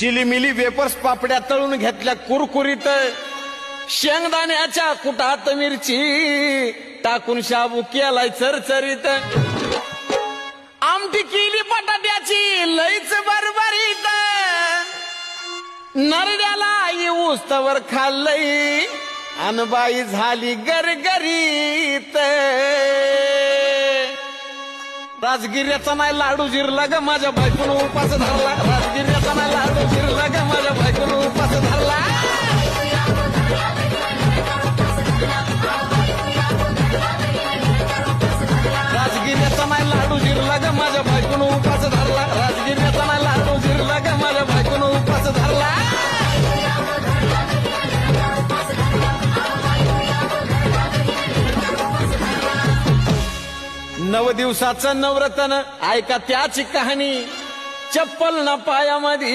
चिलीमिली vapours पापड्या तळून घेतल्या कुरकुरीत, शेंगदाण्याच्या कुटात मिरची टाकून शाबू केलाय चरचरीत, आमटी केली बटाट्याची लईच बरबरीत, नरड्याला येऊस तवर खाल्लई अनबाई झाली गरगरीत। राजगिर्याचा नाही लाडू जिरला ग माझ्या बायकोन उपास धरला, राजगिर्याचा नाही लाडू जिरला ग माझ्या बायकोन उपास धरला। राजगिर्याचा नाही लाडू जिरला ग माझ्या बायकोन उपास धरला, राजगिर्याचा नाही लाडू जिरला ग माझ्या बायकोन उपास धरला। 9 दिवसाचं नवरतन ऐका त्याची कहाणी, चप्पल ना पायामध्ये